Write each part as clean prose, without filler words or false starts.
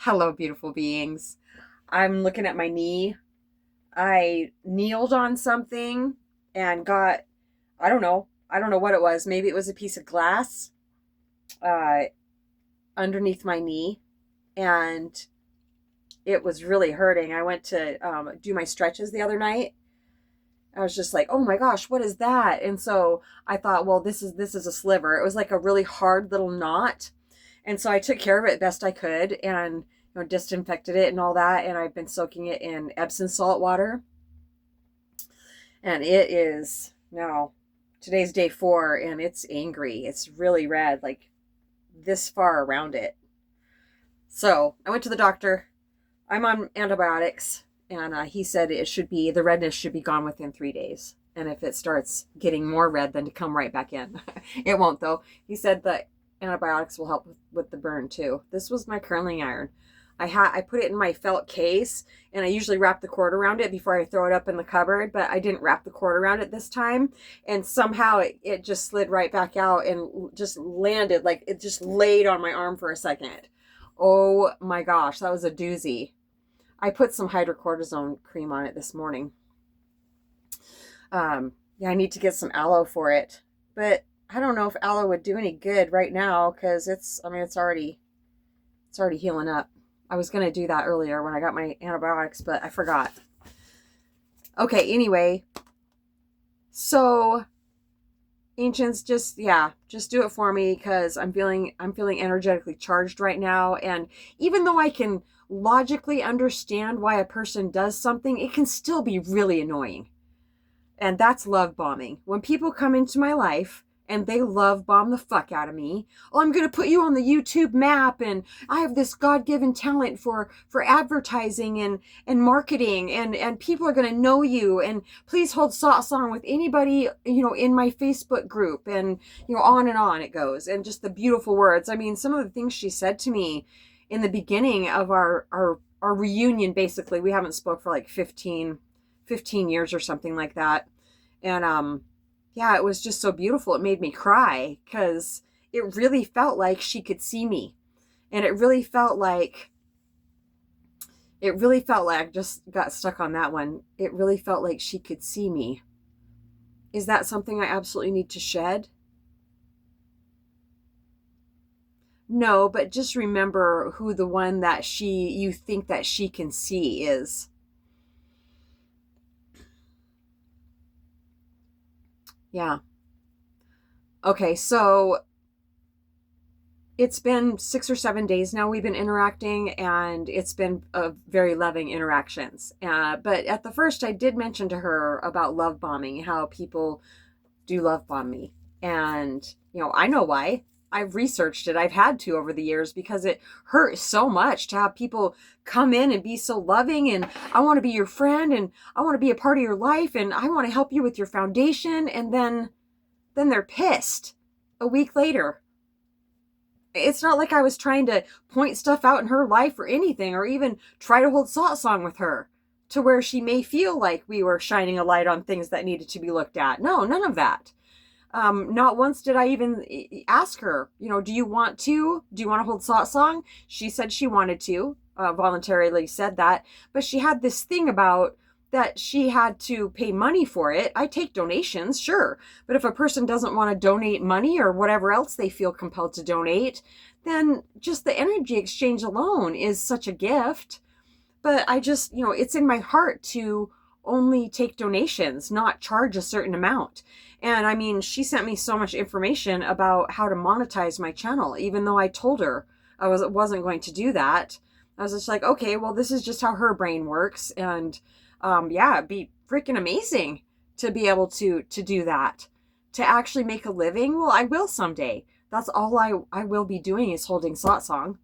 Hello, beautiful beings. I'm looking at my knee. I kneeled on something and got, I don't know what it was. Maybe it was a piece of glass uh, underneath my knee, and it was really hurting. I went to do my stretches the other night. I was just like, oh my gosh, what is that? And so I thought, well, this is a sliver. It was like a really hard little knot. And so I took care of it best I could and disinfected it and all that. And I've been soaking it in Epsom salt water. And it is now, today's day 4, and it's angry. It's really red, like this far around it. So I went to the doctor. I'm on antibiotics, and he said the redness should be gone within 3 days. And if it starts getting more red, then to come right back in. It won't, though. He said the antibiotics will help with the burn too. This was my curling iron. I put it in my felt case, and I usually wrap the cord around it before I throw it up in the cupboard, but I didn't wrap the cord around it this time, and somehow it just slid right back out and just landed, like it just laid on my arm for a second. Oh my gosh, that was a doozy. I put some hydrocortisone cream on it this morning. Yeah, I need to get some aloe for it, but I don't know if aloe would do any good right now because it's already healing up. I was going to do that earlier when I got my antibiotics, but I forgot. Okay, anyway. So ancients, just do it for me because I'm feeling energetically charged right now, and even though I can logically understand why a person does something, it can still be really annoying. And that's love bombing. When people come into my life and they love bomb the fuck out of me. Oh, I'm going to put you on the YouTube map, and I have this God-given talent for advertising and marketing, and people are going to know you, and please hold satsang with anybody, in my Facebook group, and, on and on it goes. And just the beautiful words. I mean, some of the things she said to me in the beginning of our reunion, basically, we haven't spoke for like 15 years or something like that. And, yeah, it was just so beautiful. It made me cry because it really felt like she could see me. And it really felt like I just got stuck on that one. It really felt like she could see me. Is that something I absolutely need to shed? No, but just remember who the one that you think that she can see is. Yeah. Okay, so it's been 6 or 7 days now we've been interacting, and it's been a very loving interactions. But at the first, I did mention to her about love bombing, how people do love bomb me. And, I know why. I've researched it. I've had to over the years because it hurts so much to have people come in and be so loving, and I want to be your friend, and I want to be a part of your life, and I want to help you with your foundation, and then they're pissed a week later. It's not like I was trying to point stuff out in her life or anything, or even try to hold satsang with her to where she may feel like we were shining a light on things that needed to be looked at. No, none of that. Not once did I even ask her, do you want to hold satsang? She said she wanted to, voluntarily said that, but she had this thing about that she had to pay money for it. I take donations, sure. But if a person doesn't want to donate money or whatever else they feel compelled to donate, then just the energy exchange alone is such a gift. But I just, it's in my heart to only take donations, not charge a certain amount. And I mean, she sent me so much information about how to monetize my channel, even though I told her I wasn't going to do that. I was just like, okay, well, this is just how her brain works. And yeah, it'd be freaking amazing to be able to do that, to actually make a living. Well, I will someday. That's all I will be doing is holding satsang.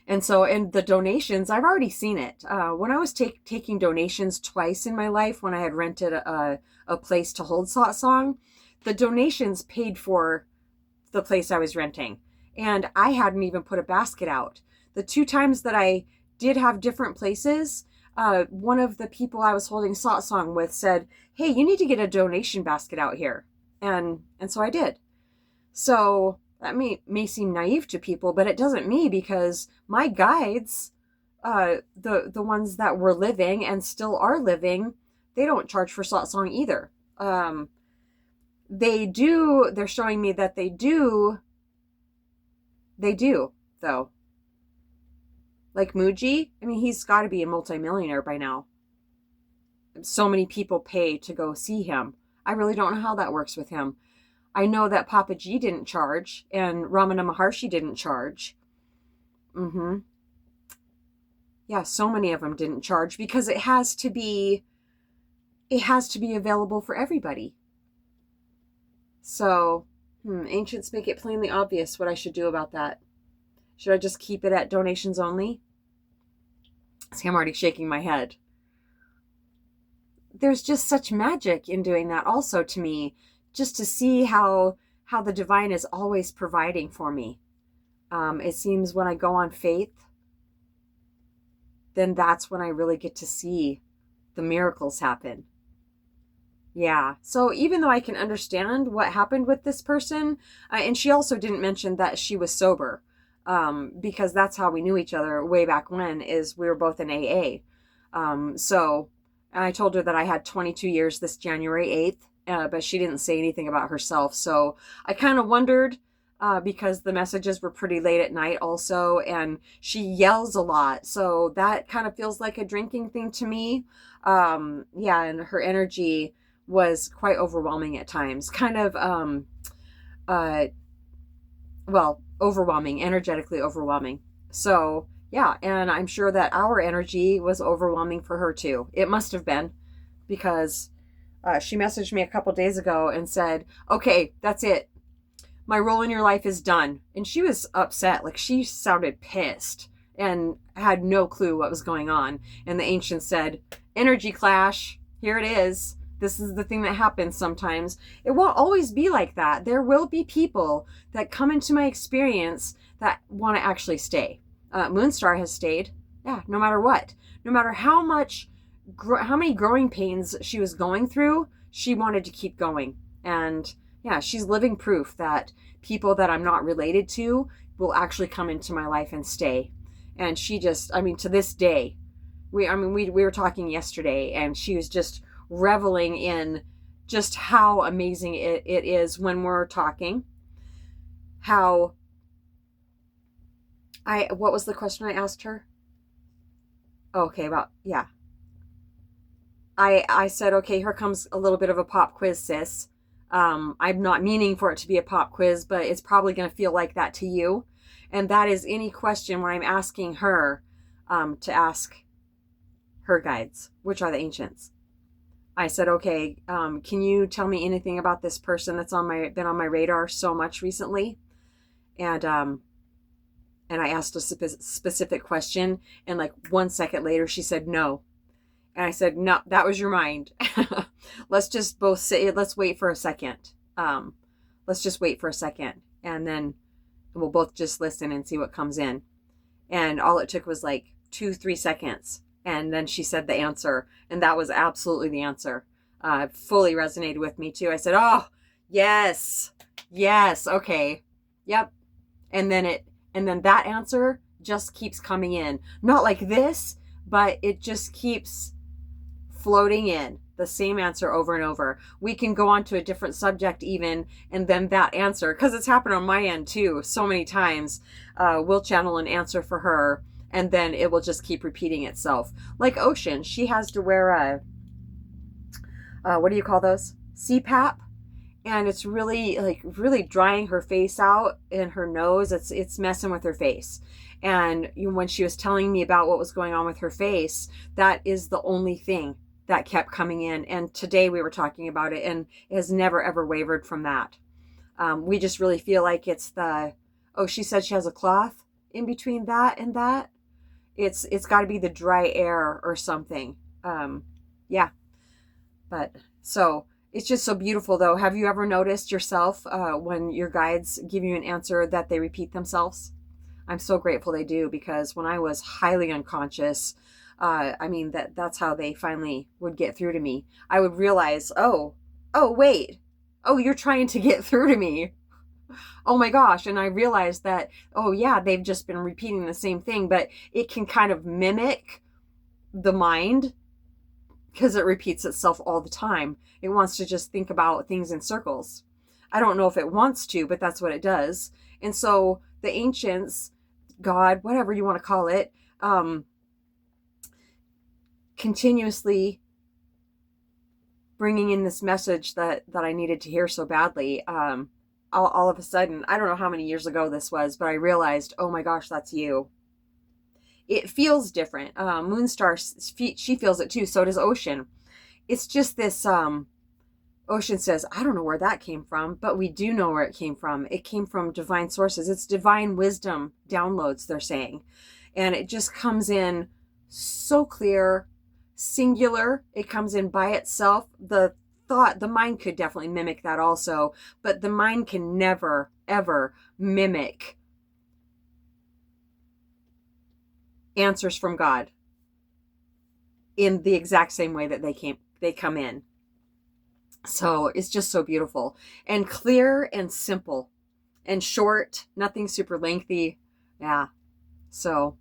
And so, and the donations, I've already seen it. When I was taking donations twice in my life, when I had rented a place to hold satsang, the donations paid for the place I was renting. And I hadn't even put a basket out. The 2 times that I did have different places, one of the people I was holding satsang with said, hey, you need to get a donation basket out here. And so I did. So That may seem naive to people, but it doesn't me, because my guides, the ones that were living and still are living, they don't charge for satsang either. They're showing me that they do though. Like Muji, I mean, he's got to be a multimillionaire by now. So many people pay to go see him. I really don't know how that works with him. I know that Papaji didn't charge, and Ramana Maharshi didn't charge. Yeah, so many of them didn't charge, because it has to be available for everybody. So, ancients make it plainly obvious what I should do about that. Should I just keep it at donations only? See, I'm already shaking my head. There's just such magic in doing that also, to me, just to see how the divine is always providing for me. It seems when I go on faith, then that's when I really get to see the miracles happen. Yeah. So even though I can understand what happened with this person, and she also didn't mention that she was sober, because that's how we knew each other way back when, is we were both in AA. So I told her that I had 22 years this January 8th, but she didn't say anything about herself. So I kind of wondered, because the messages were pretty late at night also, and she yells a lot. So that kind of feels like a drinking thing to me. Yeah, and her energy was quite overwhelming at times. Kind of, overwhelming, energetically overwhelming. So, yeah, and I'm sure that our energy was overwhelming for her too. It must have been, because she messaged me a couple days ago and said, okay, that's it. My role in your life is done. And she was upset. Like, she sounded pissed and had no clue what was going on. And the ancient said, energy clash, here it is. This is the thing that happens sometimes. It won't always be like that. There will be people that come into my experience that want to actually stay. Moonstar has stayed. Yeah, no matter what. No matter how many growing pains she was going through, she wanted to keep going. And yeah, she's living proof that people that I'm not related to will actually come into my life and stay. And she just, I mean, to this day, we were talking yesterday, and she was just reveling in just how amazing it is when we're talking. What was the question I asked her? Okay, yeah. I said, okay, here comes a little bit of a pop quiz, sis. I'm not meaning for it to be a pop quiz, but it's probably going to feel like that to you. And that is any question where I'm asking her to ask her guides, which are the ancients. I said, okay, can you tell me anything about this person that's been on my radar so much recently? And I asked a specific question, and like 1 second later, she said no. And I said, no, that was your mind. Let's just both say, let's wait for a second. Let's just wait for a second. And then we'll both just listen and see what comes in. And all it took was like 2-3 seconds. And then she said the answer. And that was absolutely the answer. Fully resonated with me too. I said, oh, yes, okay. Yep. And then that answer just keeps coming in. Not like this, but it just keeps floating in. The same answer over and over. We can go on to a different subject even, and then that answer, because it's happened on my end too so many times, we'll channel an answer for her, and then it will just keep repeating itself. Like Ocean, she has to wear what do you call those? CPAP. And it's really drying her face out and her nose. It's messing with her face. And when she was telling me about what was going on with her face, that is the only thing that kept coming in. And today we were talking about it, and it has never ever wavered from that. We just really feel like it's she said she has a cloth in between that and that. It's got to be the dry air or something. Yeah. But so it's just so beautiful though. Have you ever noticed yourself when your guides give you an answer that they repeat themselves? I'm so grateful they do, because when I was highly unconscious, that's how they finally would get through to me. I would realize, oh, wait. Oh, you're trying to get through to me. Oh my gosh. And I realized that, oh yeah, they've just been repeating the same thing, but it can kind of mimic the mind because it repeats itself all the time. It wants to just think about things in circles. I don't know if it wants to, but that's what it does. And so the ancients, God, whatever you want to call it, continuously bringing in this message that I needed to hear so badly. All of a sudden, I don't know how many years ago this was, but I realized, oh my gosh, that's you. It feels different. Moonstar, she feels it too. So does Ocean. It's just this, Ocean says, I don't know where that came from, but we do know where it came from. It came from divine sources. It's divine wisdom downloads, they're saying. And it just comes in so clear, singular. It comes in by itself. The mind could definitely mimic that also, but the mind can never, ever mimic answers from God in the exact same way that they come in. So it's just so beautiful and clear and simple and short, nothing super lengthy. Yeah. So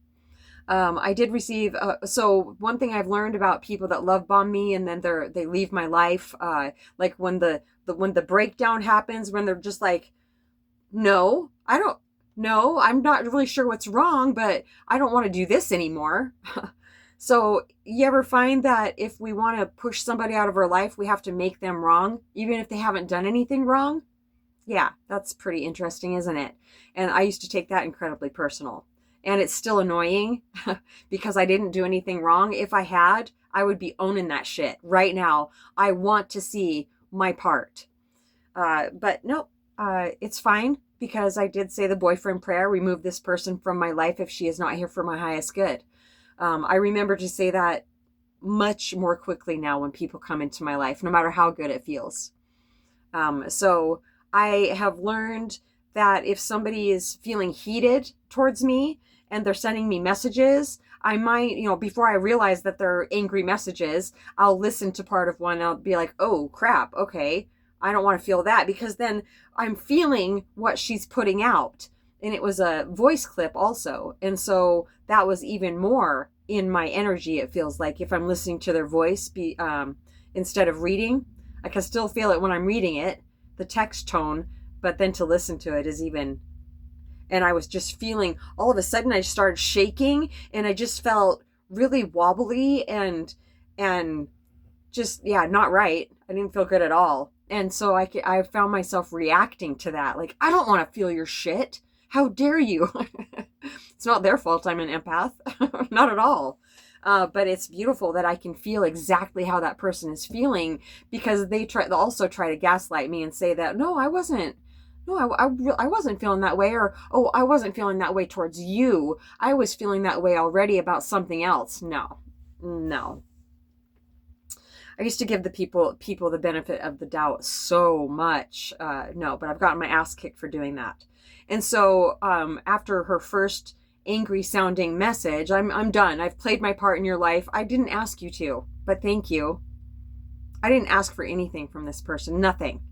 I did receive, so one thing I've learned about people that love bomb me and then they leave my life, like when the breakdown happens, when they're just like, no, I'm not really sure what's wrong, but I don't want to do this anymore. So you ever find that if we want to push somebody out of our life, we have to make them wrong, even if they haven't done anything wrong? Yeah, that's pretty interesting, isn't it? And I used to take that incredibly personal. And it's still annoying because I didn't do anything wrong. If I had, I would be owning that shit right now. I want to see my part. But no, it's fine because I did say the boyfriend prayer, remove this person from my life if she is not here for my highest good. I remember to say that much more quickly now when people come into my life, no matter how good it feels. So I have learned that if somebody is feeling heated towards me and they're sending me messages, I might, before I realize that they're angry messages, I'll listen to part of one and I'll be like, oh crap, okay, I don't want to feel that, because then I'm feeling what she's putting out. And it was a voice clip also. And so that was even more in my energy, it feels like, if I'm listening to their voice instead of reading. I can still feel it when I'm reading it, the text tone, but then to listen to it is even. And I was just feeling, all of a sudden I started shaking and I just felt really wobbly and just, yeah, not right. I didn't feel good at all. And so I found myself reacting to that. Like, I don't want to feel your shit. How dare you? It's not their fault I'm an empath. Not at all. But it's beautiful that I can feel exactly how that person is feeling, because they'll also try to gaslight me and say that, no, I wasn't. No, I wasn't feeling that way. Or, oh, I wasn't feeling that way towards you. I was feeling that way already about something else. No. I used to give the people the benefit of the doubt so much. No, but I've gotten my ass kicked for doing that. And so after her first angry sounding message, I'm done. I've played my part in your life. I didn't ask you to, but thank you. I didn't ask for anything from this person. Nothing.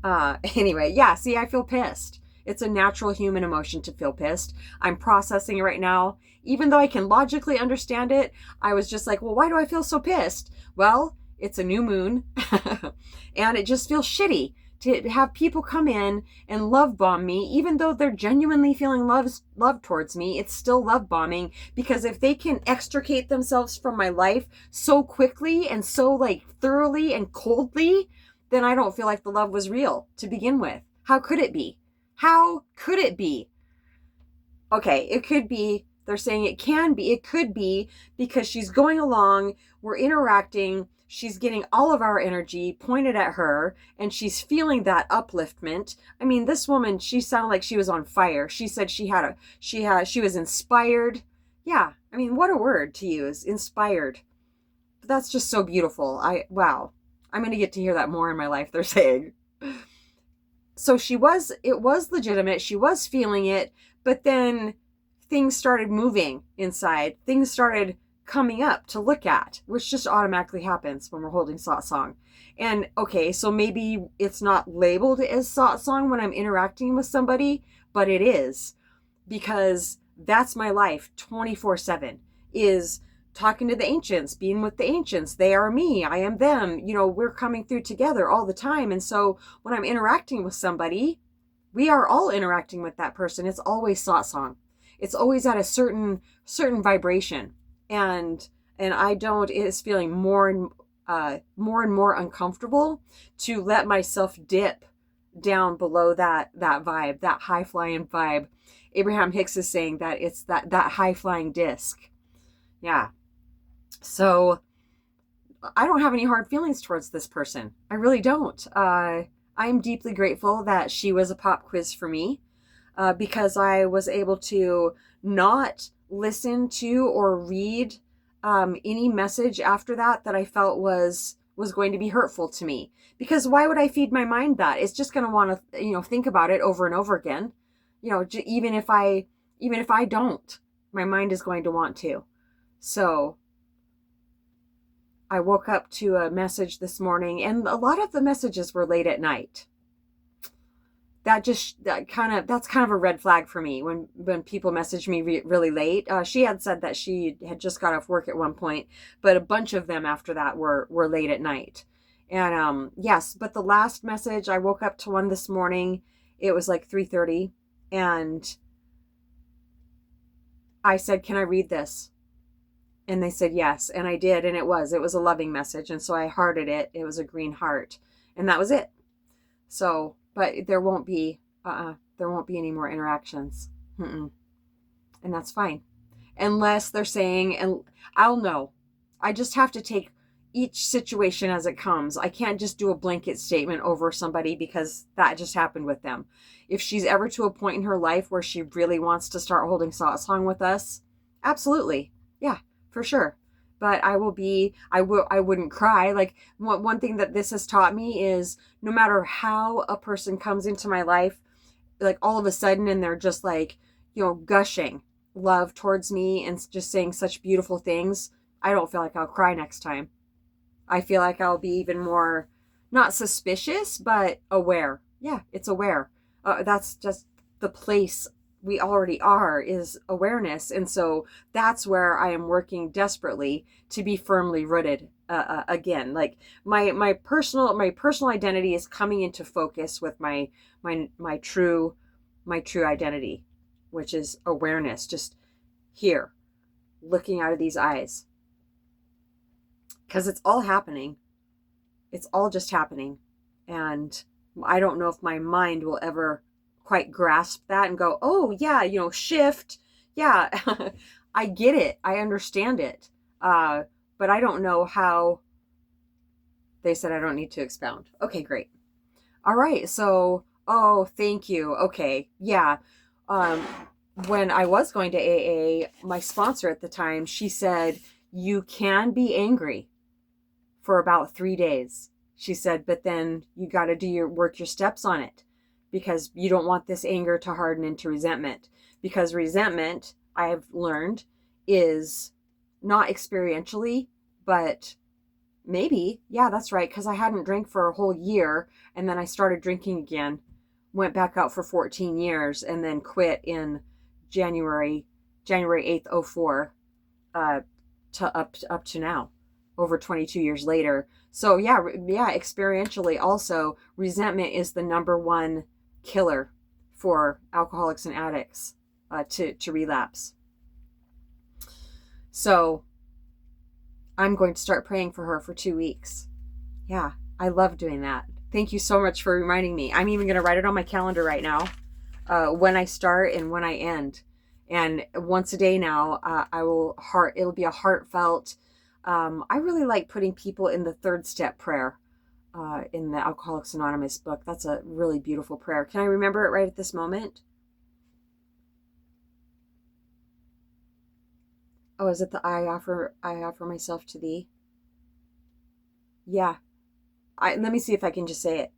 Anyway, yeah, see, I feel pissed. It's a natural human emotion to feel pissed. I'm processing it right now. Even though I can logically understand it, I was just like, well, why do I feel so pissed? Well, it's a new moon and it just feels shitty to have people come in and love bomb me. Even though they're genuinely feeling love towards me, it's still love bombing, because if they can extricate themselves from my life so quickly and so like thoroughly and coldly, then I don't feel like the love was real to begin with. How could it be? How could it be? Okay, it could be. They're saying it can be. It could be because she's going along, we're interacting, she's getting all of our energy pointed at her, and she's feeling that upliftment. I mean, this woman, she sounded like she was on fire. She said she was inspired. Yeah, I mean, what a word to use, inspired. But that's just so beautiful. Wow. I'm going to get to hear that more in my life, they're saying. So it was legitimate. She was feeling it, but then things started moving inside. Things started coming up to look at, which just automatically happens when we're holding satsang. And okay, so maybe it's not labeled as satsang when I'm interacting with somebody, but it is, because that's my life 24/7, is talking to the ancients, being with the ancients. They are me, I am them. We're coming through together all the time. And so when I'm interacting with somebody, we are all interacting with that person. It's always satsang. It's always at a certain vibration. And I don't, it is feeling more and more uncomfortable to let myself dip down below that vibe, that high flying vibe. Abraham Hicks is saying that it's that high flying disc. Yeah. So I don't have any hard feelings towards this person. I really don't. I'm deeply grateful that she was a pop quiz for me, because I was able to not listen to or read any message after that I felt was going to be hurtful to me. Because why would I feed my mind that? It's just going to want to, think about it over and over again. Even if I don't, my mind is going to want to. So I woke up to a message this morning, and a lot of the messages were late at night. That's kind of a red flag for me when people message me really late. She had said that she had just got off work at one point, but a bunch of them after that were late at night. And yes, but the last message, I woke up to one this morning. It was like 3:30, and I said, "Can I read this?" And they said yes, and I did, and it was a loving message, and so I hearted it. It was a green heart, and that was it. So, but there won't be any more interactions. And that's fine. Unless they're saying, and I'll know. I just have to take each situation as it comes. I can't just do a blanket statement over somebody because that just happened with them. If she's ever to a point in her life where she really wants to start holding satsang with us, absolutely. Yeah, for sure. But I wouldn't cry. Like, one thing that this has taught me is no matter how a person comes into my life, like all of a sudden, and they're just like, gushing love towards me and just saying such beautiful things, I don't feel like I'll cry next time. I feel like I'll be even more, not suspicious, but aware. Yeah, it's aware. That's just the place we already are, is awareness. And so that's where I am working desperately to be firmly rooted again. Like my personal identity is coming into focus with my true identity, which is awareness, just here, looking out of these eyes. Because it's all happening. It's all just happening. And I don't know if my mind will ever quite grasp that and go, oh yeah, shift. Yeah, I get it. I understand it. But I don't know how. They said I don't need to expound. Okay, great. All right. So, oh, thank you. Okay. Yeah. When I was going to AA, my sponsor at the time, she said, you can be angry for about 3 days. She said, but then you got to work your steps on it, because you don't want this anger to harden into resentment. Because resentment, I have learned, is not experientially, but maybe, yeah, that's right. Because I hadn't drank for a whole year, and then I started drinking again, went back out for 14 years, and then quit in January 8th, 04, to up to now, over 22 years later. So yeah, experientially also, resentment is the number one killer for alcoholics and addicts to relapse. So I'm going to start praying for her for 2 weeks. Yeah, I love doing that. Thank you so much for reminding me. I'm even going to write it on my calendar right now, when I start and when I end. And once a day now, it'll be a heartfelt. I really like putting people in the 3rd step prayer in the Alcoholics Anonymous book. That's a really beautiful prayer. Can I remember it right at this moment? Oh, is it the I offer myself to thee? Yeah. Let me see if I can just say it.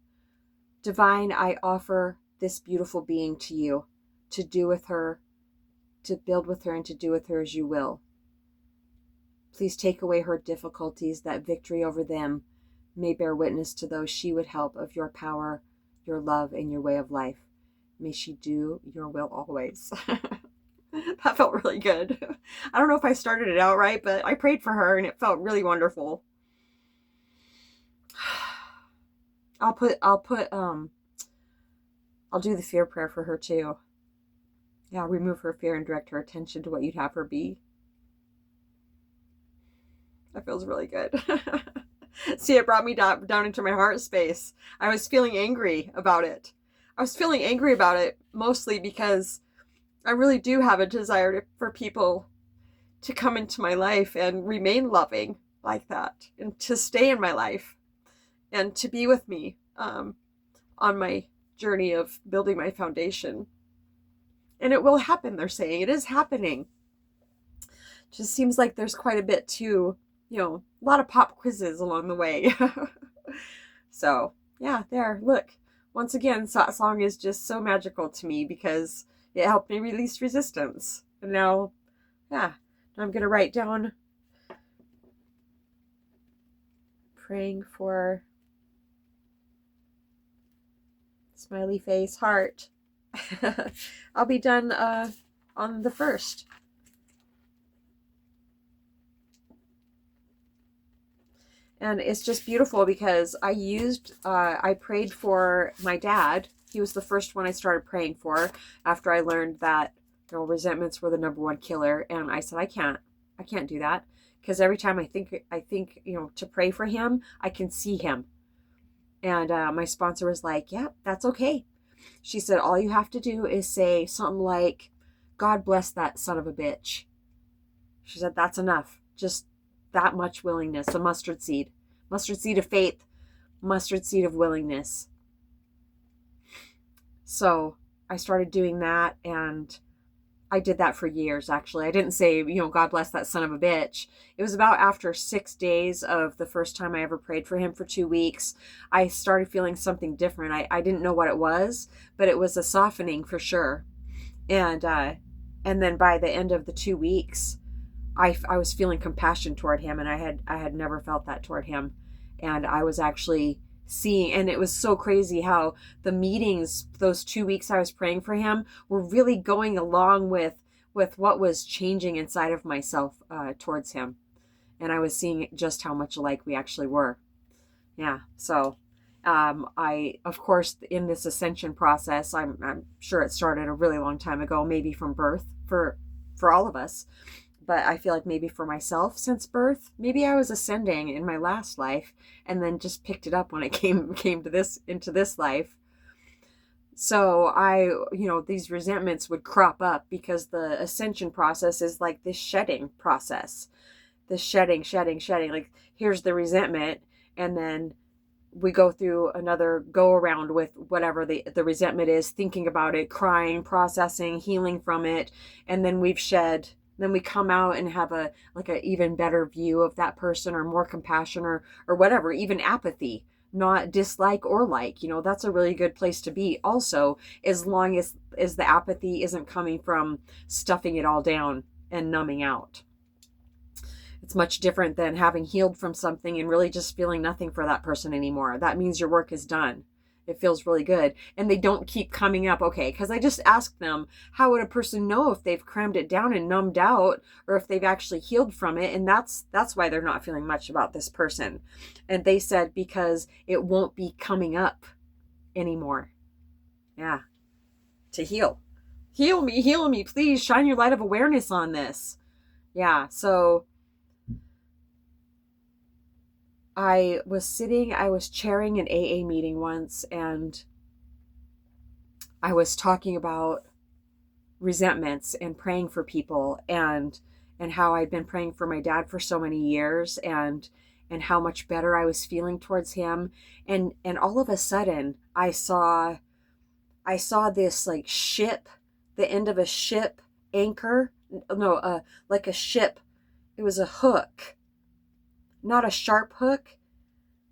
Divine, I offer this beautiful being to you, to do with her, to build with her, and to do with her as you will. Please take away her difficulties, that victory over them may bear witness to those she would help of your power, your love, and your way of life. May she do your will always. That felt really good. I don't know if I started it out right, but I prayed for her and it felt really wonderful. I'll do the fear prayer for her too. Yeah, remove her fear and direct her attention to what you'd have her be. That feels really good. See, it brought me down into my heart space. I was feeling angry about it. I was feeling angry about it mostly because I really do have a desire for people to come into my life and remain loving like that, and to stay in my life and to be with me on my journey of building my foundation. And it will happen, they're saying. It is happening. Just seems like there's quite a bit to, a lot of pop quizzes along the way. So, yeah, there, look. Once again, Satsang is just so magical to me because it helped me release resistance. And now, I'm going to write down praying for smiley face, heart. I'll be done on the 1st. And it's just beautiful because I prayed for my dad. He was the first one I started praying for after I learned that resentments were the #1 killer. And I said, I can't do that, because every time I think to pray for him, I can see him. And my sponsor was like, yeah, that's okay. She said, all you have to do is say something like, God bless that son of a bitch. She said, that's enough. Just that much willingness, a mustard seed of faith, mustard seed of willingness. So I started doing that, and I did that for years, actually. I didn't say, God bless that son of a bitch. It was about after 6 days of the first time I ever prayed for him for 2 weeks, I started feeling something different. I didn't know what it was, but it was a softening for sure. And then by the end of the 2 weeks, I was feeling compassion toward him, and I had never felt that toward him. And I was actually seeing, and it was so crazy how the meetings, those 2 weeks I was praying for him, were really going along with what was changing inside of myself towards him. And I was seeing just how much alike we actually were. Yeah. So I, of course, in this ascension process, I'm sure it started a really long time ago, maybe from birth for all of us. But I feel like maybe for myself since birth, maybe I was ascending in my last life and then just picked it up when I came to into this life. So these resentments would crop up because the ascension process is like this shedding process, this shedding. Like, here's the resentment, and then we go through another go around with whatever the resentment is, thinking about it, crying, processing, healing from it, and then we've shed. Then we come out and have a even better view of that person, or more compassion, or whatever, even apathy, not dislike or like. That's a really good place to be also, as long as the apathy isn't coming from stuffing it all down and numbing out. It's much different than having healed from something and really just feeling nothing for that person anymore. That means your work is done. It feels really good. And they don't keep coming up. Okay, because I just asked them, how would a person know if they've crammed it down and numbed out, or if they've actually healed from it? And that's why they're not feeling much about this person. And they said, because it won't be coming up anymore. Yeah. To heal. Heal me, please. Shine your light of awareness on this. Yeah, so I was chairing an AA meeting once, and I was talking about resentments and praying for people, and how I'd been praying for my dad for so many years, and how much better I was feeling towards him. And all of a sudden I saw this like ship, the end of a ship anchor. No, like a ship. It was a hook. Not a sharp hook,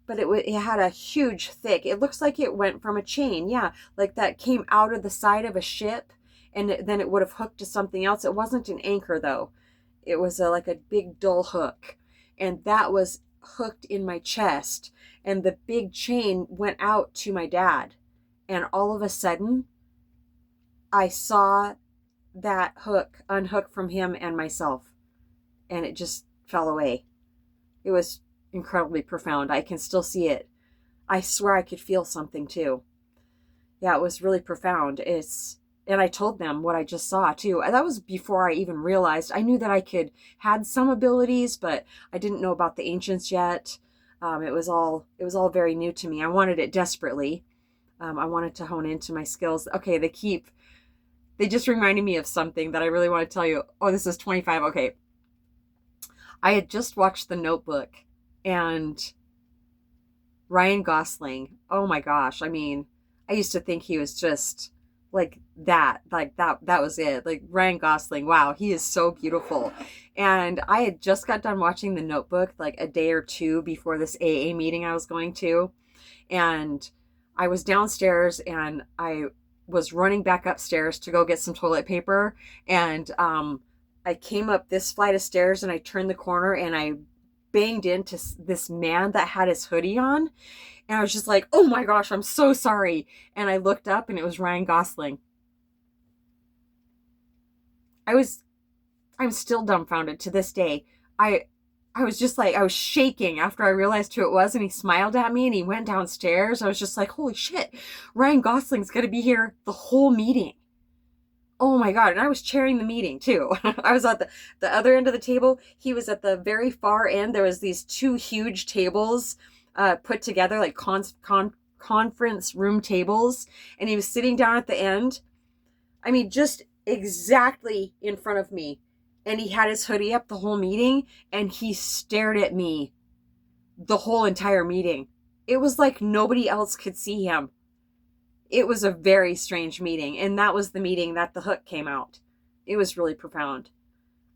but it had a huge thick, it looks like it went from a chain, like that came out of the side of a ship, and then it would have hooked to something else. It wasn't an anchor though. It was like a big dull hook, and that was hooked in my chest, and the big chain went out to my dad. And all of a sudden, I saw that hook unhook from him and myself, and it just fell away. It was incredibly profound. I can still see it. I swear I could feel something too. Yeah, it was really profound. And I told them what I just saw too. And that was before I even realized. I knew that I had some abilities, but I didn't know about the ancients yet. It was all very new to me. I wanted it desperately. I wanted to hone into my skills. Okay, they just reminded me of something that I really want to tell you. Oh, this is 25. Okay. I had just watched The Notebook, and Ryan Gosling. Oh my gosh. I mean, I used to think he was just like that was it. Like Ryan Gosling. Wow. He is so beautiful. And I had just got done watching The Notebook like a day or two before this AA meeting I was going to. And I was downstairs, and I was running back upstairs to go get some toilet paper. And, I came up this flight of stairs, and I turned the corner, and I banged into this man that had his hoodie on. And I was just like, oh my gosh, I'm so sorry. And I looked up, and it was Ryan Gosling. I'm still dumbfounded to this day. I was just like, I was shaking after I realized who it was, and he smiled at me, and he went downstairs. I was just like, holy shit, Ryan Gosling's going to be here the whole meeting. Oh my God. And I was chairing the meeting too. I was at the other end of the table. He was at the very far end. There was these two huge tables put together, like conference room tables. And he was sitting down at the end. I mean, just exactly in front of me. And he had his hoodie up the whole meeting, and he stared at me the whole entire meeting. It was like nobody else could see him. It was a very strange meeting, and that was the meeting that the hook came out. It was really profound.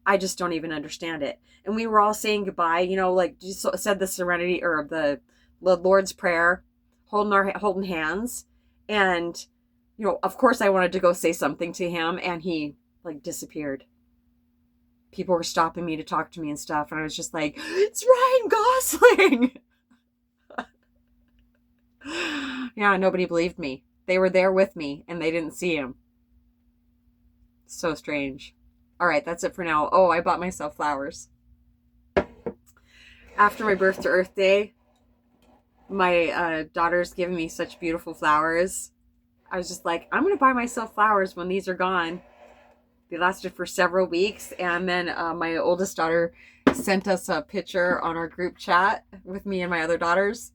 I just don't even understand it. And we were all saying goodbye, like you said, the serenity or the Lord's Prayer, holding hands. And, of course I wanted to go say something to him, and he like disappeared. People were stopping me to talk to me and stuff, and I was just like, it's Ryan Gosling. Yeah, nobody believed me. They were there with me, and they didn't see him. So strange. All right, that's it for now. Oh, I bought myself flowers. After my birth to Earth Day, my daughter's given me such beautiful flowers. I was just like, I'm going to buy myself flowers when these are gone. They lasted for several weeks. And then my oldest daughter sent us a picture on our group chat with me and my other daughters.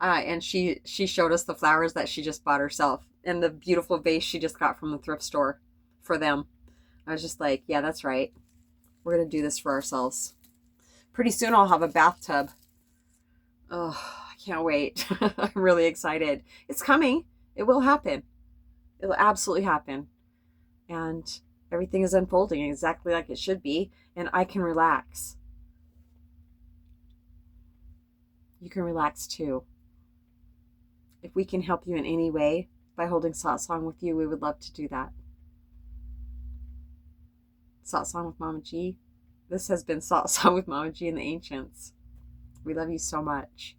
And she showed us the flowers that she just bought herself, and the beautiful vase she just got from the thrift store for them. I was just like, yeah, that's right. We're going to do this for ourselves. Pretty soon I'll have a bathtub. Oh, I can't wait. I'm really excited. It's coming. It will happen. It will absolutely happen. And everything is unfolding exactly like it should be, and I can relax. You can relax too. If we can help you in any way by holding satsang with you, we would love to do that. Satsang with Mamaji. This has been Satsang with Mamaji and the Ancients. We love you so much.